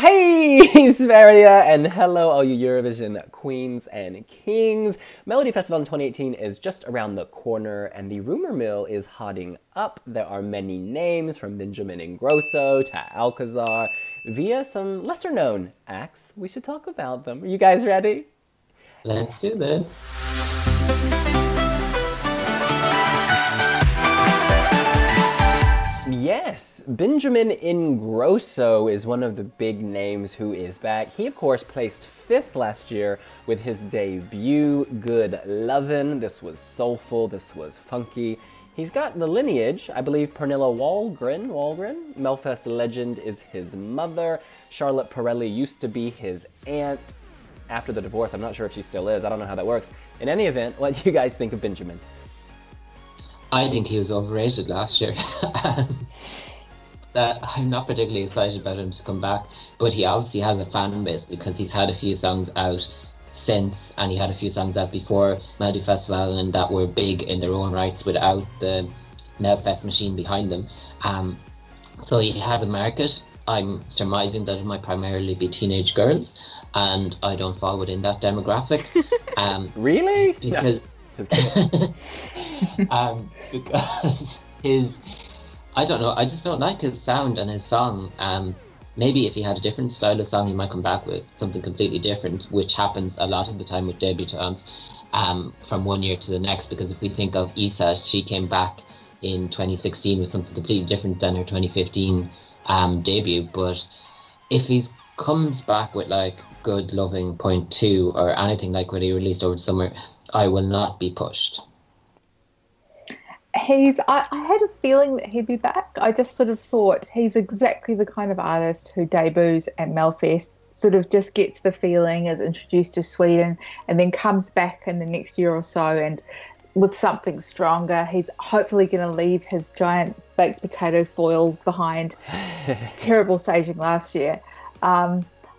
Hey, Sverige, and hello all you Eurovision queens and kings. Melodifestivalen 2018 is just around the corner, and the rumor mill is hotting up. There are many names, from Benjamin Ingrosso to Alcazar, via some lesser-known acts. We should talk about them. Are you guys ready? Let's do this. Yes, Benjamin Ingrosso is one of the big names who is back. He, of course, placed 5th last year with his debut, Good Lovin'. This was soulful, this was funky. He's got the lineage. I believe Pernilla Wahlgren, Melfest legend, is his mother. Charlotte Perrelli used to be his aunt. After the divorce, I'm not sure if she still is. I don't know how that works. In any event, what do you guys think of Benjamin? I think he was overrated last year. I'm not particularly excited about him to come back, but he obviously has a fan base because he's had a few songs out since, and he had a few songs out before Melodifestivalen that were big in their own rights without the Melfest machine behind them. So he has a market. I'm surmising that it might primarily be teenage girls, and I don't fall within that demographic. Really? Because because I don't know, I just don't like his sound and his song. Maybe if he had a different style of song, he might come back with something completely different, which happens a lot of the time with debutants from one year to the next. Because if we think of Isa, she came back in 2016 with something completely different than her 2015 debut. But if he comes back with like Good Loving Point 2 or anything like what he released over the summer, I will not be pushed. I had a feeling that he'd be back. I just sort of thought he's exactly the kind of artist who debuts at Melfest, sort of just gets the feeling, is introduced to Sweden, and then comes back in the next year or so and with something stronger. He's hopefully going to leave his giant baked potato foil behind. Terrible staging last year.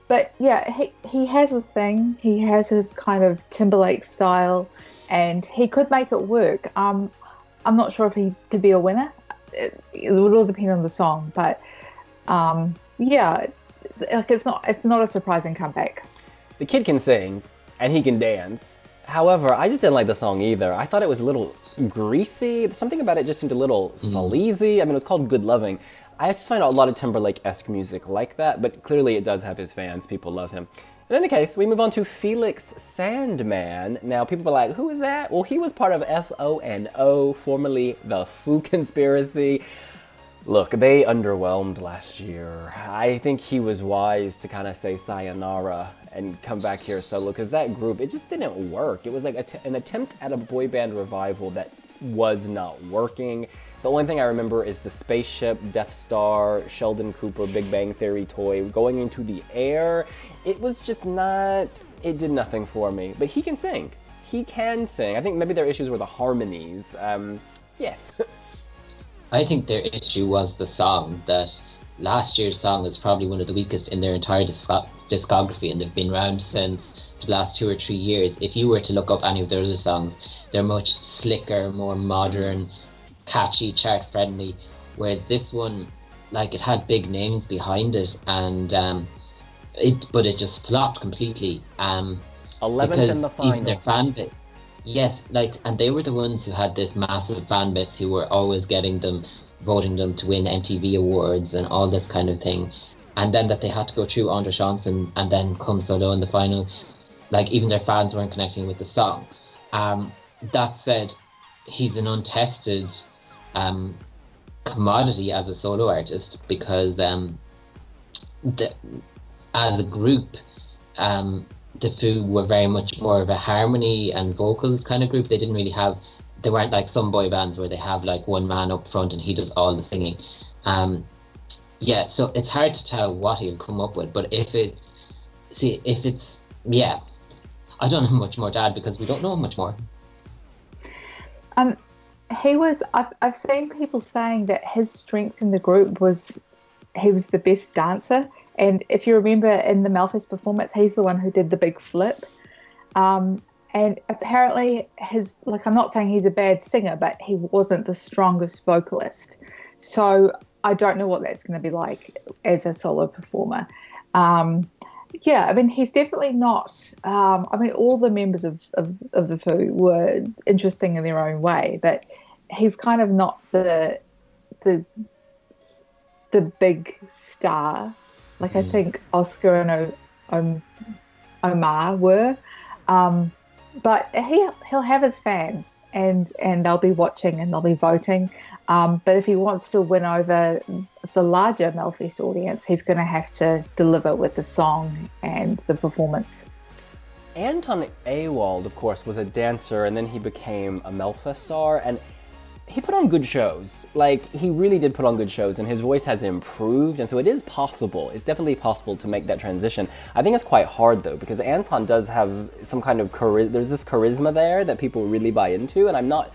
But yeah, he has a thing. He has his kind of Timberlake style, and he could make it work. I'm not sure if he could be a winner. It would all depend on the song, but yeah, like it's not a surprising comeback. The kid can sing, and he can dance. However, I just didn't like the song either. I thought it was a little greasy. Something about it just seemed a little sleazy. I mean, it was called Good Loving. I just find a lot of Timberlake-esque music like that, but clearly it does have his fans. People love him. In any case, we move on to Felix Sandman. Now, people are like, who is that? Well, he was part of FONO, formerly the Foo Conspiracy. Look, they underwhelmed last year. I think he was wise to kind of say sayonara and come back here solo, because that group, it just didn't work. It was like an attempt at a boy band revival that was not working. The only thing I remember is the spaceship, Death Star, Sheldon Cooper, Big Bang Theory toy going into the air. It was just not, it did nothing for me. But he can sing. He can sing. I think maybe their issues were the harmonies. Yes. I think their issue was the song, that last year's song is probably one of the weakest in their entire discography, and they've been around since the last 2 or 3 years. If you were to look up any of their other songs, they're much slicker, more modern, catchy, chart friendly, whereas this one, like, it had big names behind it, and but it just flopped completely. 11th in the final. Even their fan base, yes, like, and they were the ones who had this massive fan base who were always voting them to win MTV awards and all this kind of thing, and then that they had to go through Andre Johnson and then come so low in the final, like, even their fans weren't connecting with the song. That said, he's an untested commodity as a solo artist, because as a group, the Foo were very much more of a harmony and vocals kind of group. They weren't like some boy bands where they have like one man up front and he does all the singing. Yeah, so it's hard to tell what he'll come up with, but if it's I don't know much more to add because we don't know much more. I've seen people saying that his strength in the group was he was the best dancer. And if you remember in the Melfest performance, he's the one who did the big flip. And apparently I'm not saying he's a bad singer, but he wasn't the strongest vocalist. So I don't know what that's going to be like as a solo performer. Yeah, I mean, he's definitely not. I mean, all the members of the Foo were interesting in their own way, but he's kind of not the the big star. Like I think Oscar and Omar were, but he'll have his fans, and they'll be watching and they'll be voting. But if he wants to win over the larger Melfest audience, he's going to have to deliver with the song and the performance. Anton Ewald, of course, was a dancer, and then he became a Melfest star, and he put on good shows. Like, he really did put on good shows, and his voice has improved, and so it is possible. It's definitely possible to make that transition. I think it's quite hard, though, because Anton does have some kind of there's this charisma there that people really buy into, and I'm not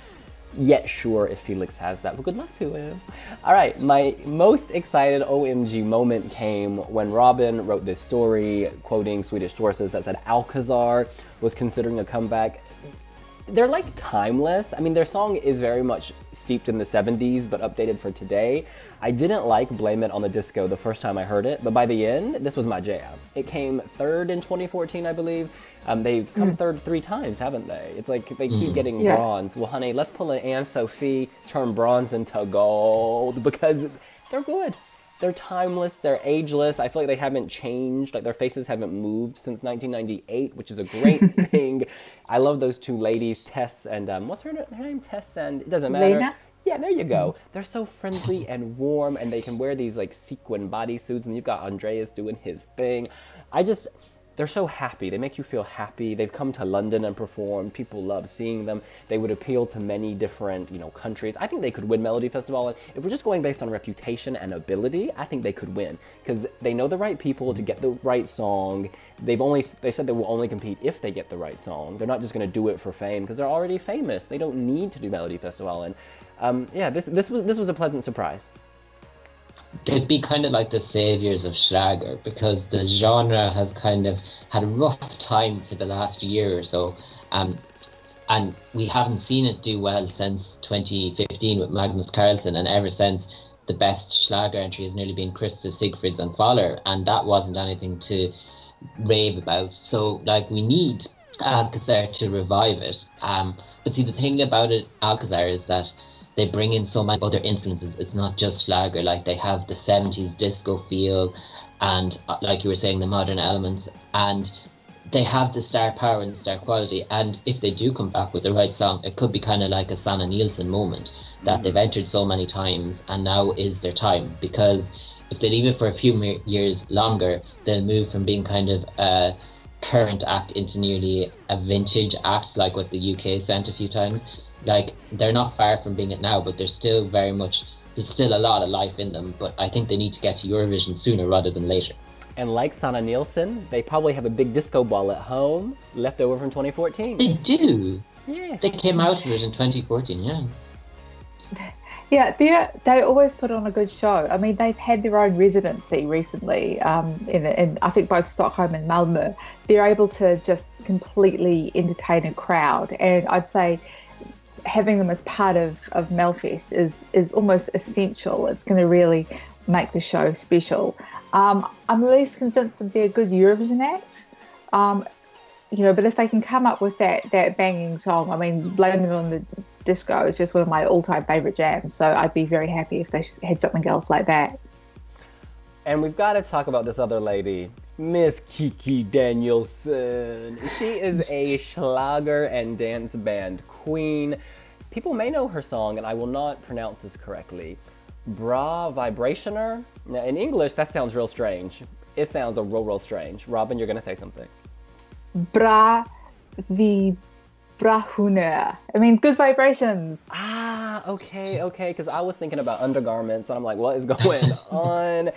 yet sure if Felix has that, but good luck to him. All right, my most excited OMG moment came when Robin wrote this story, quoting Swedish sources, that said Alcazar was considering a comeback. They're like timeless. I mean, their song is very much steeped in the 70s, but updated for today. I didn't like Blame It on the Disco the first time I heard it, but by the end, this was my jam. It came third in 2014, I believe. They've come third 3 times, haven't they? It's like they keep getting bronze. Well, honey, let's pull an Anne-Sophie, turn bronze into gold, because they're good. They're timeless, they're ageless. I feel like they haven't changed, like their faces haven't moved since 1998, which is a great thing. I love those 2 ladies, Tess and, what's her name? Tess and, it doesn't matter. Lena? Yeah, there you go. They're so friendly and warm, and they can wear these like sequin bodysuits, and you've got Andreas doing his thing. They're so happy. They make you feel happy. They've come to London and performed. People love seeing them. They would appeal to many different, countries. I think they could win Melodifestivalen. If we're just going based on reputation and ability, I think they could win, because they know the right people to get the right song. They've said they will only compete if they get the right song. They're not just going to do it for fame, because they're already famous. They don't need to do Melodifestivalen. Yeah, this was a pleasant surprise. They'd be kind of like the saviors of Schlager, because the genre has kind of had a rough time for the last year or so, and we haven't seen it do well since 2015 with Magnus Carlsen, and ever since, the best Schlager entry has nearly been Krista Sigfrids and Faller, and that wasn't anything to rave about. So, like, we need Alcazar to revive it. But see, the thing about Alcazar is that they bring in so many other influences. It's not just Schlager. Like, they have the 70s disco feel, and like you were saying, the modern elements, and they have the star power and star quality. And if they do come back with the right song, it could be kind of like a Sanna Nielsen moment, that they've entered so many times and now is their time. Because if they leave it for a few years longer, they'll move from being kind of a current act into nearly a vintage act, like what the UK sent a few times. Like, they're not far from being it now, but they're still very much, there's still a lot of life in them, but I think they need to get to Eurovision sooner rather than later. And like Sanna Nielsen, they probably have a big disco ball at home, left over from 2014. They do. Yes. They came out of it in 2014, yeah. Yeah, they always put on a good show. I mean, they've had their own residency recently in I think both Stockholm and Malmö. They're able to just completely entertain a crowd, and I'd say having them as part of Melfest is almost essential. It's going to really make the show special. I'm at least convinced that they're a good Eurovision act. But if they can come up with that banging song, I mean, Blame It on the Disco is just one of my all-time favourite jams, so I'd be very happy if they had something else like that. And we've got to talk about this other lady, Miss Kikki Danielsson. She is a Schlager and dance band queen. People may know her song, and I will not pronounce this correctly, Bra Vibrationer. Now, in English, that sounds real strange. It sounds real strange. Robin, you're going to say something. Bra Vibrationer. It means good vibrations. Ah, okay, because I was thinking about undergarments, and I'm like, what is going on?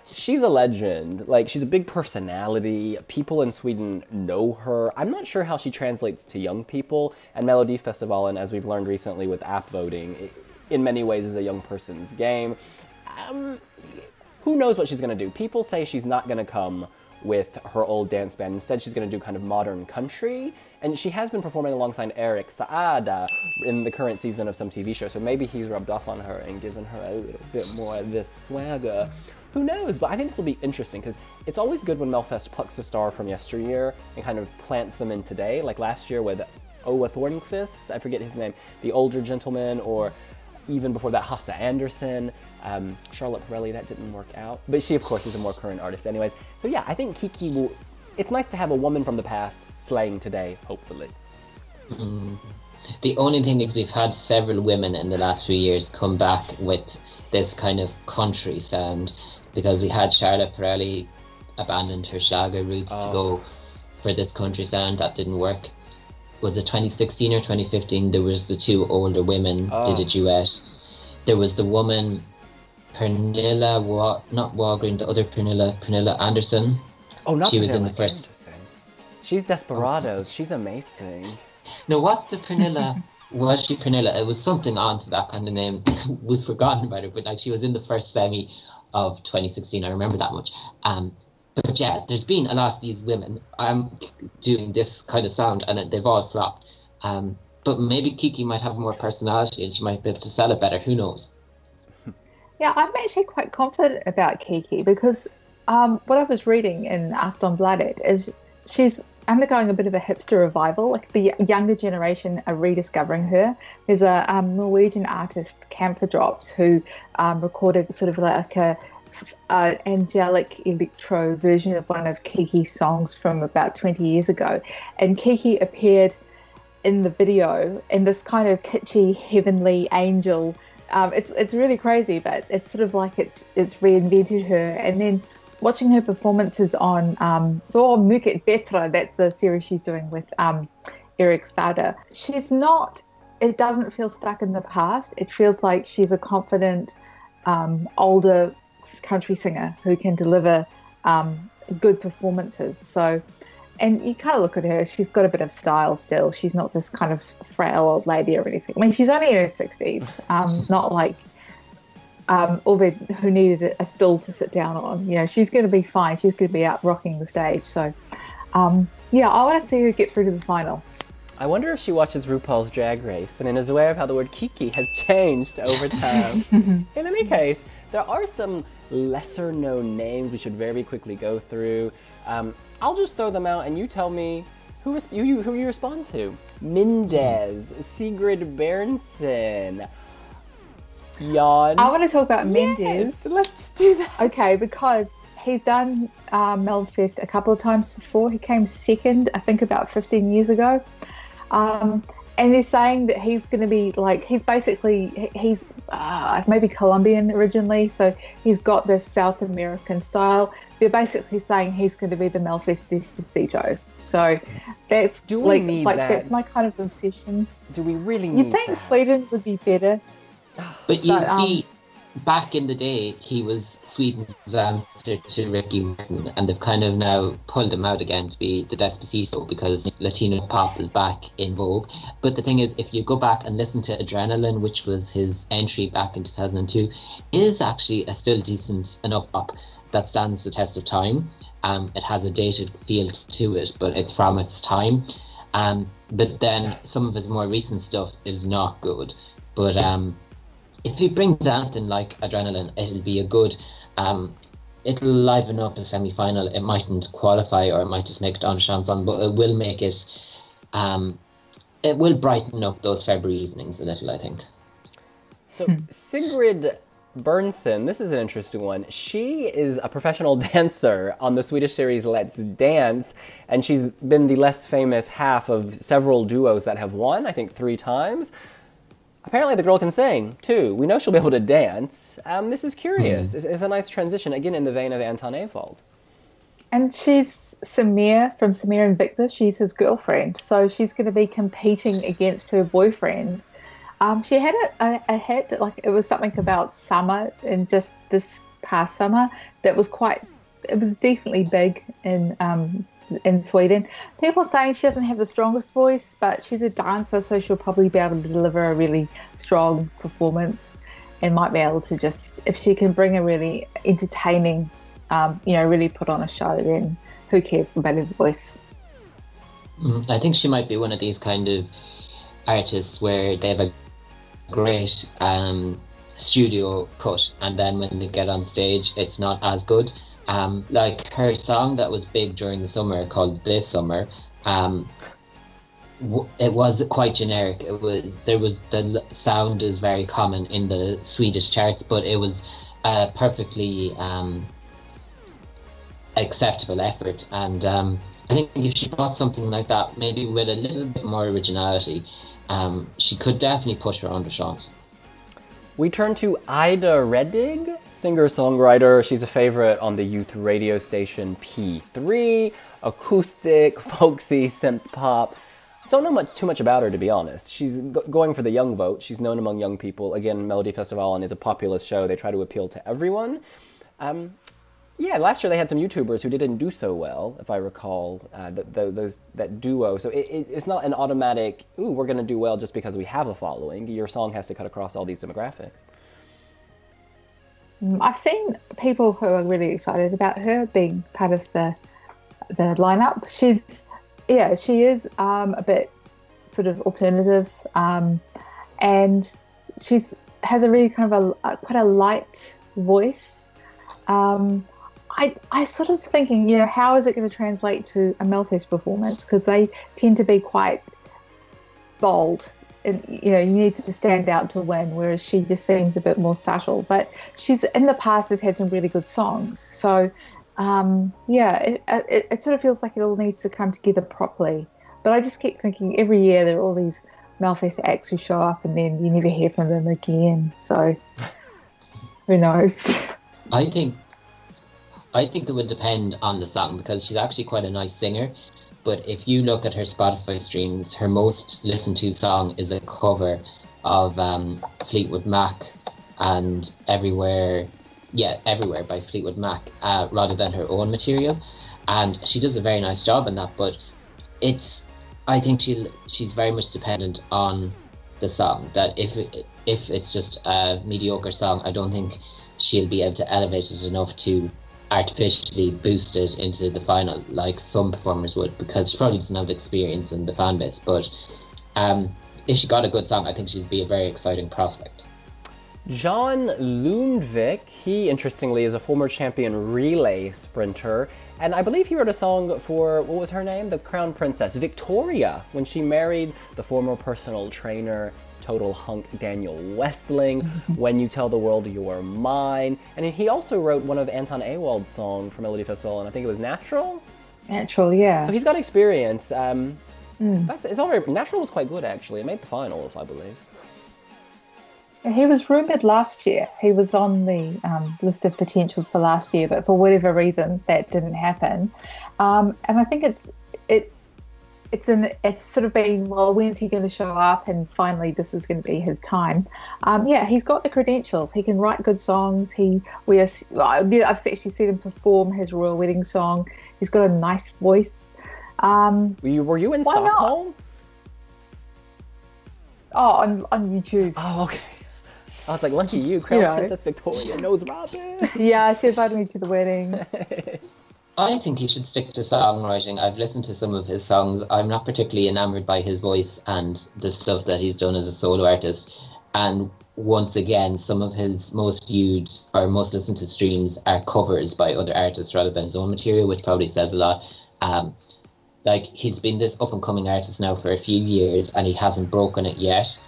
She's a legend. Like, she's a big personality. People in Sweden know her. I'm not sure how she translates to young people. And Melodifestivalen, as we've learned recently with app voting, in many ways is a young person's game. Who knows what she's going to do? People say she's not going to come with her old dance band. Instead, she's going to do kind of modern country. And she has been performing alongside Eric Saada in the current season of some TV show. So maybe he's rubbed off on her and given her a little bit more of this swagger. Who knows? But I think this will be interesting because it's always good when Melfest plucks a star from yesteryear and kind of plants them in today. Like last year with Oa Thornquist, I forget his name, the older gentleman, or even before that, Hasse Anderson, Charlotte Pirelli, that didn't work out. But she, of course, is a more current artist anyways. So yeah, I think Kikki will... It's nice to have a woman from the past slaying today, hopefully. The only thing is we've had several women in the last few years come back with this kind of country sound, because we had Charlotte Pirelli abandoned her Schlager roots to go for this country sound. That didn't work. Was it 2016 or 2015? There was the two older women did a duet. There was the woman Pernilla, not Walgreen, the other Pernilla Anderson. Oh, not she Pernilla was in the first. Anderson. She's Desperados. She's amazing. No, what's the Pernilla? Was she Pernilla? It was something on to that kind of name. We've forgotten about her, but like she was in the first semi of 2016. I remember that much. But yeah, there's been a lot of these women doing this kind of sound, and they've all flopped. But maybe Kikki might have more personality, and she might be able to sell it better. Who knows? Yeah, I'm actually quite confident about Kikki because what I was reading in Aftonbladet is she's undergoing a bit of a hipster revival. Like the younger generation are rediscovering her. There's a Norwegian artist, Camphor Drops, who recorded sort of like a angelic electro version of one of Kikki's songs from about 20 years ago, and Kikki appeared in the video in this kind of kitschy heavenly angel. It's really crazy, but it's sort of like it's reinvented her. And then watching her performances on So Mycket Bättre, that's the series she's doing with Eric Saada, she's not, it doesn't feel stuck in the past. It feels like she's a confident older country singer who can deliver good performances. So, and you kind of look at her, she's got a bit of style still. She's not this kind of frail old lady or anything. I mean, she's only in her 60s, not like Ovid, who needed a stool to sit down on. You know, she's going to be fine. She's going to be out rocking the stage. So, yeah, I want to see her get through to the final. I wonder if she watches RuPaul's Drag Race and is aware of how the word Kikki has changed over time. In any case, there are some lesser known names we should very quickly go through. I'll just throw them out and you tell me who you respond to. Mendez, Sigrid Bernsen, Jan. I want to talk about Mendez. Yes, let's just do that. Okay, because he's done Melodifest a couple of times before. He came second, I think, about 15 years ago. And they're saying that he's going to be like, he's maybe Colombian originally, so he's got this South American style. They're basically saying he's going to be the Melfest Despacito. So that's that's my kind of obsession. Do we really need You'd think that? Sweden would be better. But you see, back in the day, he was Sweden's answer to Ricky Martin, and they've kind of now pulled him out again to be the Despacito because Latino pop is back in vogue. But the thing is, if you go back and listen to Adrenaline, which was his entry back in 2002, it is actually a still decent enough pop that stands the test of time. It has a dated feel to it, but it's from its time. But then some of his more recent stuff is not good. But if he brings anything like Adrenaline, it'll be a good, it'll liven up a semi-final. It mightn't qualify, or it might just make it on chanson, but it will make it, it will brighten up those February evenings a little, I think. So Sigrid Bernsen, this is an interesting one. She is a professional dancer on the Swedish series Let's Dance, and she's been the less famous half of several duos that have won, I think 3 times. Apparently the girl can sing, too. We know she'll be able to dance. This is curious. It's a nice transition, again, in the vein of Anton Ewald. And she's Samir from Samir and Victor. She's his girlfriend. So she's going to be competing against her boyfriend. She had a hit, like it was something about summer, and just this past summer, that was it was decently big in Sweden. People are saying she doesn't have the strongest voice, but she's a dancer, so she'll probably be able to deliver a really strong performance and might be able to just, if she can bring a really entertaining really put on a show, then who cares about her voice? I think she might be one of these kind of artists where they have a great studio cut, and then when they get on stage, it's not as good. Like her song that was big during the summer called "This Summer," it was quite generic. The sound is very common in the Swedish charts, but it was a perfectly acceptable effort. And I think if she brought something like that, maybe with a little bit more originality, she could definitely push her under Sean's. We turn to Ida Redig, singer-songwriter. She's a favorite on the youth radio station P3, acoustic, folksy, synth pop. Don't know too much about her, to be honest. She's going for the young vote. She's known among young people. Again, Melodifestivalen is a populist show. They try to appeal to everyone. Last year they had some YouTubers who didn't do so well, if I recall, that duo. So it's not an automatic, we're going to do well just because we have a following. Your song has to cut across all these demographics. I've seen people who are really excited about her being part of the lineup. She is a bit sort of alternative, and has a really kind of quite a light voice. I sort of thinking, how is it going to translate to a Melfest performance? Because they tend to be quite bold, and you need to stand out to win. Whereas she just seems a bit more subtle. But she's in the past has had some really good songs. So it sort of feels like it all needs to come together properly. But I just keep thinking every year there are all these Melfest acts who show up and then you never hear from them again. So who knows? I think it would depend on the song, because she's actually quite a nice singer. But if you look at her Spotify streams, her most listened to song is a cover of Fleetwood Mac and Everywhere by Fleetwood Mac, rather than her own material. And she does a very nice job in that. But I think she's very much dependent on the song. That if it's just a mediocre song, I don't think she'll be able to elevate it enough to artificially boost it into the final like some performers would, because she probably doesn't have the experience in the fan base. But if she got a good song, I think she'd be a very exciting prospect. John Lundvik, he interestingly is a former champion relay sprinter, and I believe he wrote a song for, what was her name? The Crown Princess, Victoria, when she married the former personal trainer total hunk Daniel Westling, When You Tell the World You're Mine. And he also wrote one of Anton Ewald's songs for Melodifestivalen, and I think it was Natural? Natural, yeah. So he's got experience. It's all right. Natural was quite good, actually. It made the finals, I believe. He was rumoured last year. He was on the list of potentials for last year, but for whatever reason, that didn't happen. And I think it's sort of been, well, when's he going to show up? And finally, this is going to be his time. He's got the credentials. He can write good songs. I've actually seen him perform his Royal Wedding song. He's got a nice voice. Were you in Stockholm? Oh, on YouTube. Oh, okay. I was like, lucky you, Crown Princess Victoria knows Robin. Yeah, she invited me to the wedding. I think he should stick to songwriting. I've listened to some of his songs. I'm not particularly enamoured by his voice and the stuff that he's done as a solo artist. And once again, some of his most viewed or most listened to streams are covers by other artists rather than his own material, which probably says a lot. He's been this up-and-coming artist now for a few years and he hasn't broken it yet.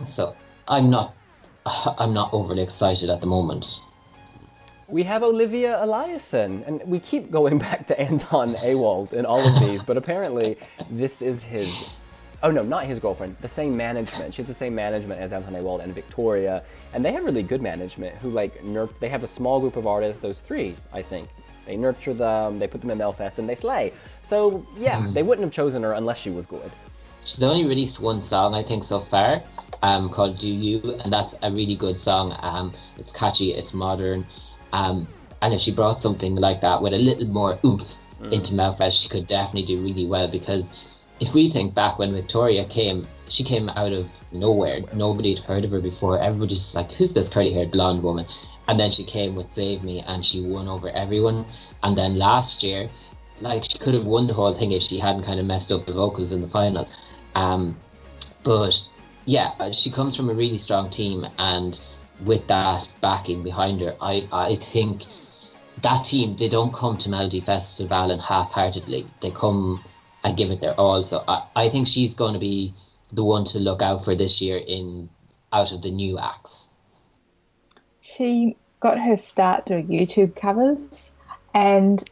So I'm not overly excited at the moment. We have Olivia Eliasson, and we keep going back to Anton Ewald in all of these, but apparently this is his, oh no, not his girlfriend, the same management. She has the same management as Anton Ewald and Victoria, and they have really good management who they have a small group of artists, those three, I think. They nurture them, they put them in Melfest, and they slay. So yeah, they wouldn't have chosen her unless she was good. She's only released one song, I think, so far, called Do You, and that's a really good song. It's catchy, it's modern. And if she brought something like that with a little more oomph into Melfest, she could definitely do really well. Because if we think back when Victoria came, she came out of nowhere. Nobody had heard of her before. Everybody's just like, who's this curly-haired blonde woman? And then she came with Save Me and she won over everyone. And then last year, like, she could have won the whole thing if she hadn't kind of messed up the vocals in the final. But yeah, she comes from a really strong team, and with that backing behind her, I think that team, they don't come to Melodifestivalen half-heartedly. They come and give it their all. So I think she's going to be the one to look out for this year out of the new acts. She got her start doing YouTube covers, and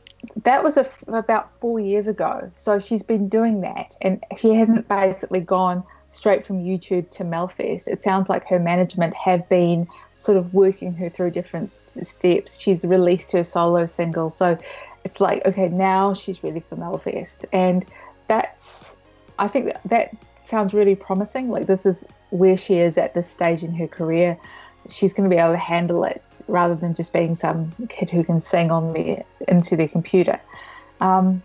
that was about 4 years ago. So she's been doing that, and she hasn't basically gone straight from YouTube to Melfest. It sounds like her management have been sort of working her through different steps. She's released her solo single, so it's like, okay, now she's ready for Melfest, and I think that sounds really promising. Like, this is where she is at this stage in her career. She's going to be able to handle it rather than just being some kid who can sing into their computer. So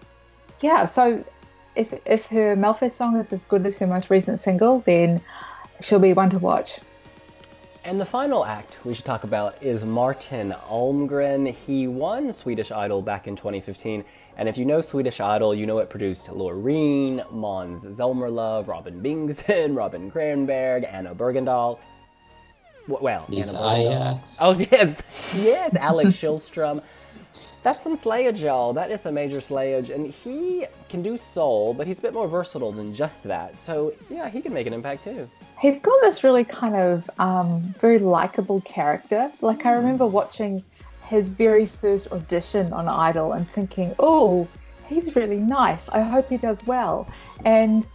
if her Melfest song is as good as her most recent single, then she'll be one to watch. And the final act we should talk about is Martin Almgren. He won Swedish Idol back in 2015, and if you know Swedish Idol, you know it produced Loreen, Måns Zelmerlöw, Robin Bengtsson, Robin Granberg, Anna Bergendahl. Well, Lisa Anna Bergendahl. Ajax. Oh, yes, Alex Schillstrom. That's some slayage, y'all. That is some major slayage, and he can do soul, but he's a bit more versatile than just that. So, yeah, he can make an impact too. He's got this really kind of very likable character. Like, I remember watching his very first audition on Idol and thinking, oh, he's really nice. I hope he does well. And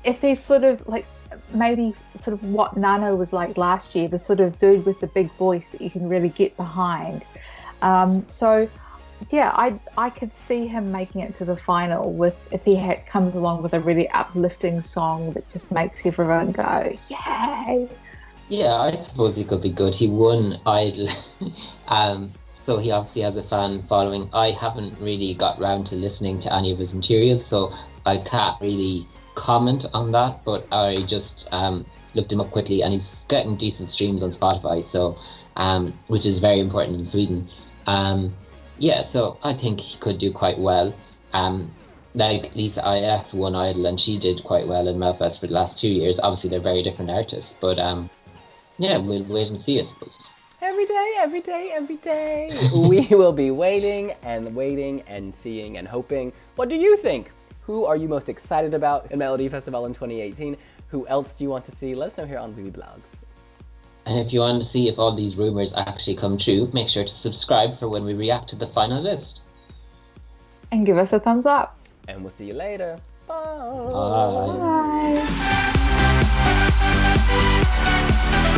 if he's sort of like, maybe sort of what Nano was like last year, the sort of dude with the big voice that you can really get behind. So yeah, I could see him making it to the final if he comes along with a really uplifting song that just makes everyone go, yay! Yeah, I suppose he could be good. He won Idol, so he obviously has a fan following. I haven't really got round to listening to any of his material, so I can't really comment on that, but I just looked him up quickly, and he's getting decent streams on Spotify, so which is very important in Sweden. Yeah, so I think he could do quite well. Like Lisa Ajax won Idol, and she did quite well in Melfest for the last 2 years. Obviously, they're very different artists, but yeah, we'll wait and see, I suppose. Every day, we will be waiting and seeing and hoping. What do you think? Who are you most excited about in Melodifestivalen 2018? Who else do you want to see? Let us know here on wiwibloggs. And if you want to see if all these rumours actually come true, make sure to subscribe for when we react to the final list. And give us a thumbs up. And we'll see you later. Bye. Bye. Bye.